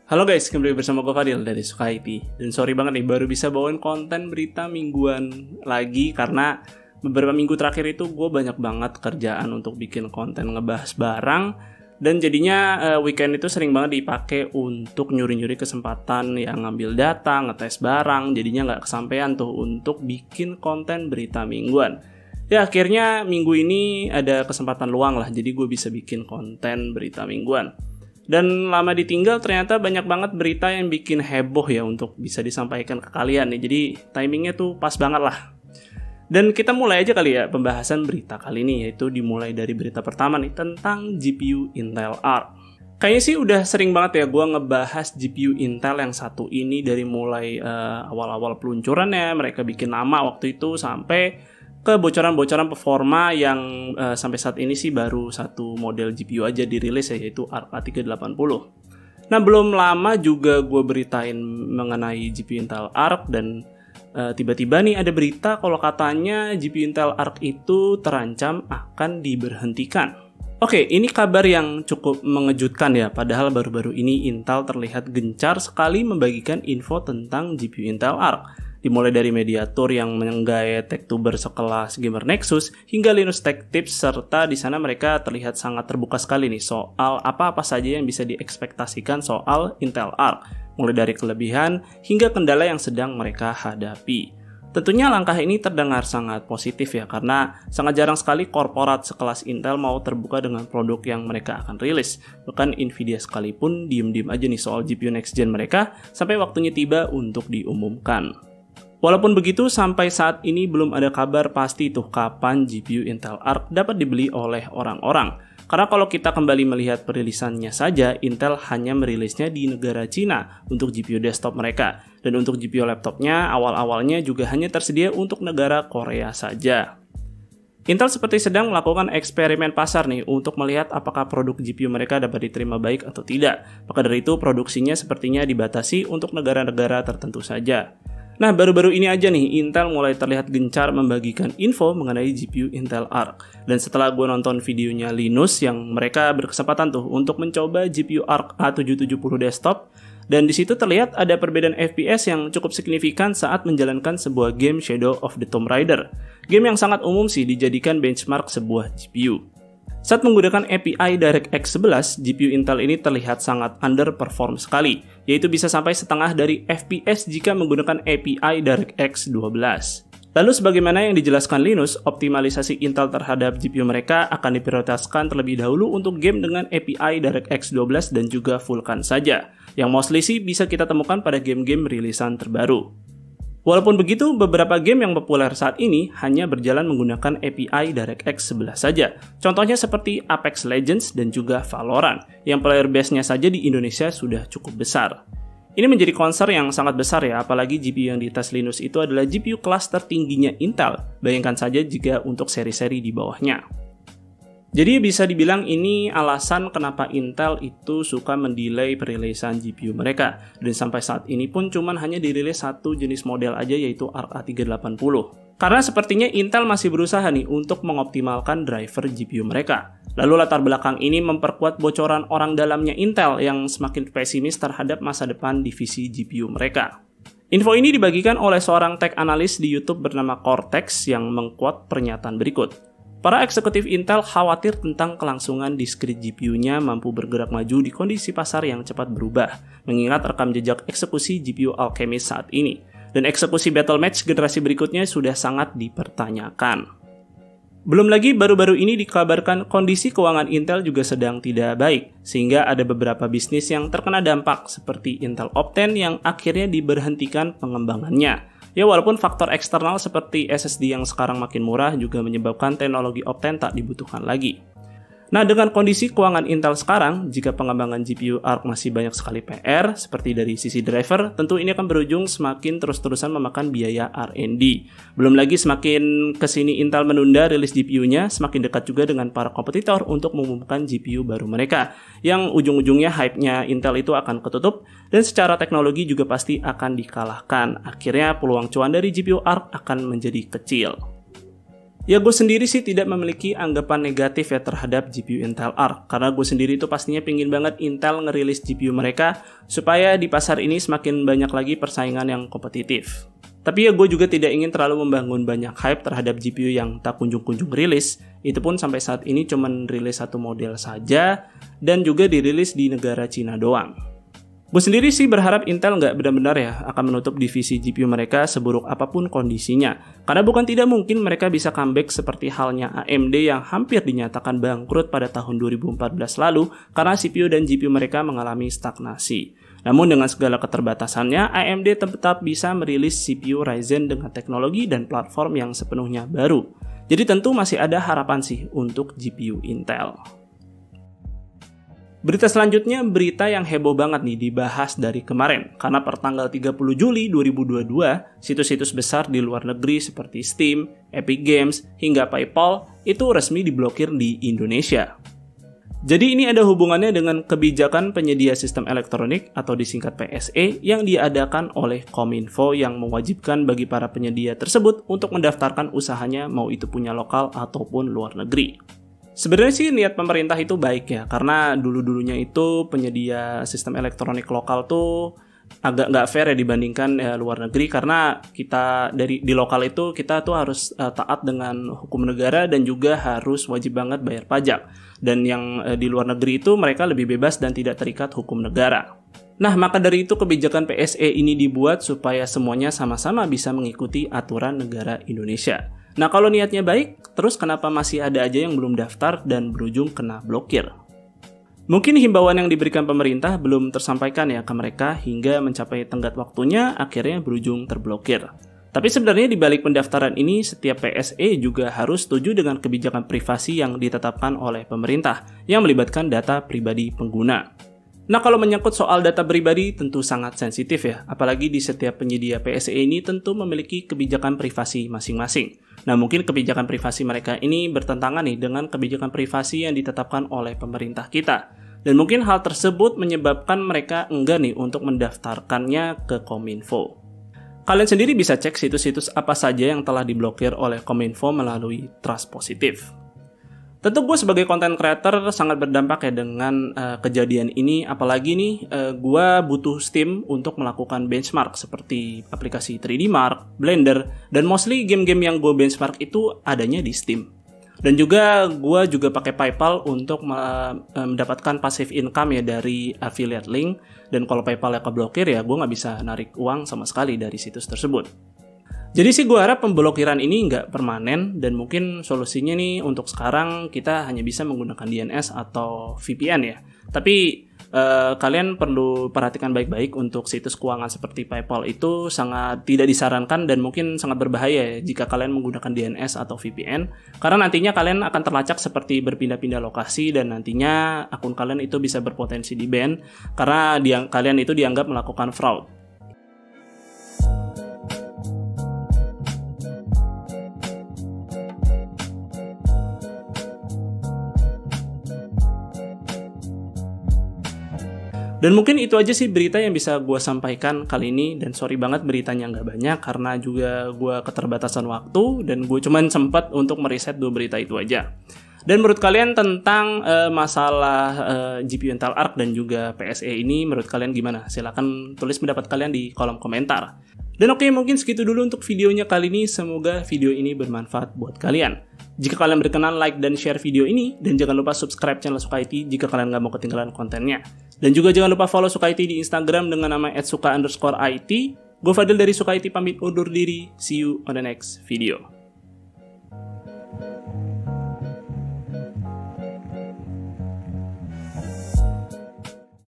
Halo guys, kembali bersama gue Fadil dari Suka IT. Dan sorry banget nih, baru bisa bawain konten berita mingguan lagi karena beberapa minggu terakhir itu gue banyak banget kerjaan untuk bikin konten ngebahas barang. Dan jadinya weekend itu sering banget dipakai untuk nyuri-nyuri kesempatan yang ngambil data, ngetes barang. Jadinya nggak kesampean tuh untuk bikin konten berita mingguan. Ya akhirnya minggu ini ada kesempatan luang lah, jadi gue bisa bikin konten berita mingguan. Dan lama ditinggal ternyata banyak banget berita yang bikin heboh ya untuk bisa disampaikan ke kalian nih. Jadi timingnya tuh pas banget lah. Dan kita mulai aja kali ya pembahasan berita kali ini, yaitu dimulai dari berita pertama nih tentang GPU Intel Arc. Kayaknya sih udah sering banget ya gue ngebahas GPU Intel yang satu ini dari mulai awal-awal peluncurannya, mereka bikin nama waktu itu sampai ke bocoran-bocoran performa yang sampai saat ini sih baru satu model GPU aja dirilis ya, yaitu Arc A380. Nah belum lama juga gue beritain mengenai GPU Intel Arc dan tiba-tiba nih ada berita kalau katanya GPU Intel Arc itu terancam akan diberhentikan. Oke, ini kabar yang cukup mengejutkan ya, padahal baru-baru ini Intel terlihat gencar sekali membagikan info tentang GPU Intel Arc. Dimulai dari Mediator yang menggait techtuber sekelas Gamer Nexus hingga Linus Tech Tips, serta di sana mereka terlihat sangat terbuka sekali nih soal apa-apa saja yang bisa diekspektasikan soal Intel Arc, mulai dari kelebihan hingga kendala yang sedang mereka hadapi. Tentunya langkah ini terdengar sangat positif ya, karena sangat jarang sekali korporat sekelas Intel mau terbuka dengan produk yang mereka akan rilis. Bahkan Nvidia sekalipun diem-diem aja nih soal GPU next gen mereka sampai waktunya tiba untuk diumumkan. Walaupun begitu, sampai saat ini belum ada kabar pasti tuh kapan GPU Intel Arc dapat dibeli oleh orang-orang. Karena kalau kita kembali melihat perilisannya saja, Intel hanya merilisnya di negara Cina untuk GPU desktop mereka. Dan untuk GPU laptopnya, awal-awalnya juga hanya tersedia untuk negara Korea saja. Intel seperti sedang melakukan eksperimen pasar nih untuk melihat apakah produk GPU mereka dapat diterima baik atau tidak. Maka dari itu, produksinya sepertinya dibatasi untuk negara-negara tertentu saja. Nah, baru-baru ini aja nih, Intel mulai terlihat gencar membagikan info mengenai GPU Intel Arc. Dan setelah gue nonton videonya Linus yang mereka berkesempatan tuh untuk mencoba GPU Arc A770 desktop, dan di situ terlihat ada perbedaan FPS yang cukup signifikan saat menjalankan sebuah game Shadow of the Tomb Raider. Game yang sangat umum sih dijadikan benchmark sebuah GPU. Saat menggunakan API DirectX 11, GPU Intel ini terlihat sangat underperform sekali, yaitu bisa sampai setengah dari FPS jika menggunakan API DirectX 12. Lalu sebagaimana yang dijelaskan Linus, optimalisasi Intel terhadap GPU mereka akan diprioritaskan terlebih dahulu untuk game dengan API DirectX 12 dan juga Vulkan saja, yang mostly sih bisa kita temukan pada game-game rilisan terbaru. Walaupun begitu, beberapa game yang populer saat ini hanya berjalan menggunakan API DirectX 11 saja. Contohnya seperti Apex Legends dan juga Valorant, yang player base-nya saja di Indonesia sudah cukup besar. Ini menjadi concern yang sangat besar ya, apalagi GPU yang dites Linus itu adalah GPU kelas tertingginya Intel. Bayangkan saja jika untuk seri-seri di bawahnya. Jadi bisa dibilang ini alasan kenapa Intel itu suka mendelay perilisan GPU mereka. Dan sampai saat ini pun cuman hanya dirilis satu jenis model aja, yaitu Arc A380. Karena sepertinya Intel masih berusaha nih untuk mengoptimalkan driver GPU mereka. Lalu latar belakang ini memperkuat bocoran orang dalamnya Intel yang semakin pesimis terhadap masa depan divisi GPU mereka. Info ini dibagikan oleh seorang tech analis di YouTube bernama Cortex yang meng-quote pernyataan berikut. Para eksekutif Intel khawatir tentang kelangsungan discrete GPU-nya mampu bergerak maju di kondisi pasar yang cepat berubah, mengingat rekam jejak eksekusi GPU Alchemist saat ini. Dan eksekusi Battle Match generasi berikutnya sudah sangat dipertanyakan. Belum lagi baru-baru ini dikabarkan kondisi keuangan Intel juga sedang tidak baik, sehingga ada beberapa bisnis yang terkena dampak seperti Intel Optane yang akhirnya diberhentikan pengembangannya. Ya walaupun faktor eksternal seperti SSD yang sekarang makin murah juga menyebabkan teknologi Optane tak dibutuhkan lagi. Nah, dengan kondisi keuangan Intel sekarang, jika pengembangan GPU Arc masih banyak sekali PR, seperti dari sisi driver, tentu ini akan berujung semakin terus-terusan memakan biaya R&D. Belum lagi semakin kesini Intel menunda rilis GPU-nya, semakin dekat juga dengan para kompetitor untuk mengumumkan GPU baru mereka, yang ujung-ujungnya hype-nya Intel itu akan ketutup, dan secara teknologi juga pasti akan dikalahkan. Akhirnya peluang cuan dari GPU Arc akan menjadi kecil. Ya gue sendiri sih tidak memiliki anggapan negatif ya terhadap GPU Intel Arc, karena gue sendiri itu pastinya pingin banget Intel ngerilis GPU mereka supaya di pasar ini semakin banyak lagi persaingan yang kompetitif. Tapi ya gue juga tidak ingin terlalu membangun banyak hype terhadap GPU yang tak kunjung-kunjung rilis, itu pun sampai saat ini cuma rilis satu model saja dan juga dirilis di negara Cina doang. Gue sendiri sih berharap Intel nggak benar-benar ya akan menutup divisi GPU mereka seburuk apapun kondisinya. Karena bukan tidak mungkin mereka bisa comeback seperti halnya AMD yang hampir dinyatakan bangkrut pada tahun 2014 lalu karena CPU dan GPU mereka mengalami stagnasi. Namun dengan segala keterbatasannya, AMD tetap bisa merilis CPU Ryzen dengan teknologi dan platform yang sepenuhnya baru. Jadi tentu masih ada harapan sih untuk GPU Intel. Berita selanjutnya, berita yang heboh banget nih dibahas dari kemarin. Karena per tanggal 30 Juli 2022, situs-situs besar di luar negeri seperti Steam, Epic Games, hingga PayPal itu resmi diblokir di Indonesia. Jadi ini ada hubungannya dengan kebijakan penyedia sistem elektronik atau disingkat PSE yang diadakan oleh Kominfo yang mewajibkan bagi para penyedia tersebut untuk mendaftarkan usahanya mau itu punya lokal ataupun luar negeri. Sebenarnya sih niat pemerintah itu baik ya, karena dulu-dulunya itu penyedia sistem elektronik lokal tuh agak nggak fair ya dibandingkan luar negeri, karena kita di lokal itu kita tuh harus taat dengan hukum negara dan juga harus wajib banget bayar pajak. Dan yang di luar negeri itu mereka lebih bebas dan tidak terikat hukum negara. Nah, maka dari itu kebijakan PSE ini dibuat supaya semuanya sama-sama bisa mengikuti aturan negara Indonesia. Nah, kalau niatnya baik, terus kenapa masih ada aja yang belum daftar dan berujung kena blokir? Mungkin himbauan yang diberikan pemerintah belum tersampaikan ya ke mereka hingga mencapai tenggat waktunya akhirnya berujung terblokir. Tapi sebenarnya di balik pendaftaran ini, setiap PSE juga harus setuju dengan kebijakan privasi yang ditetapkan oleh pemerintah yang melibatkan data pribadi pengguna. Nah, kalau menyangkut soal data pribadi tentu sangat sensitif ya, apalagi di setiap penyedia PSE ini tentu memiliki kebijakan privasi masing-masing. Nah, mungkin kebijakan privasi mereka ini bertentangan nih dengan kebijakan privasi yang ditetapkan oleh pemerintah kita. Dan mungkin hal tersebut menyebabkan mereka enggan nih untuk mendaftarkannya ke Kominfo. Kalian sendiri bisa cek situs-situs apa saja yang telah diblokir oleh Kominfo melalui Trust Positif. Tentu gue sebagai content creator sangat berdampak ya dengan kejadian ini, apalagi nih gue butuh Steam untuk melakukan benchmark seperti aplikasi 3D Mark, Blender, dan mostly game-game yang gue benchmark itu adanya di Steam. Dan juga gue juga pakai PayPal untuk mendapatkan passive income ya dari affiliate link, dan kalau PayPal keblokir ya gue nggak bisa narik uang sama sekali dari situs tersebut. Jadi sih gue harap pemblokiran ini nggak permanen dan mungkin solusinya nih untuk sekarang kita hanya bisa menggunakan DNS atau VPN ya. Tapi kalian perlu perhatikan baik-baik untuk situs keuangan seperti PayPal itu sangat tidak disarankan dan mungkin sangat berbahaya ya jika kalian menggunakan DNS atau VPN. Karena nantinya kalian akan terlacak seperti berpindah-pindah lokasi dan nantinya akun kalian itu bisa berpotensi di-ban karena kalian itu dianggap melakukan fraud. Dan mungkin itu aja sih berita yang bisa gue sampaikan kali ini. Dan sorry banget beritanya nggak banyak karena juga gue keterbatasan waktu dan gue cuman sempat untuk meriset 2 berita itu aja. Dan menurut kalian tentang masalah GPU Intel Arc dan juga PSE ini, menurut kalian gimana? Silahkan tulis pendapat kalian di kolom komentar. Dan oke, mungkin segitu dulu untuk videonya kali ini. Semoga video ini bermanfaat buat kalian. Jika kalian berkenan, like dan share video ini. Dan jangan lupa subscribe channel Suka IT jika kalian nggak mau ketinggalan kontennya. Dan juga jangan lupa follow Suka IT di Instagram dengan nama @suka_it. Gue Fadil dari Suka IT pamit undur diri. See you on the next video.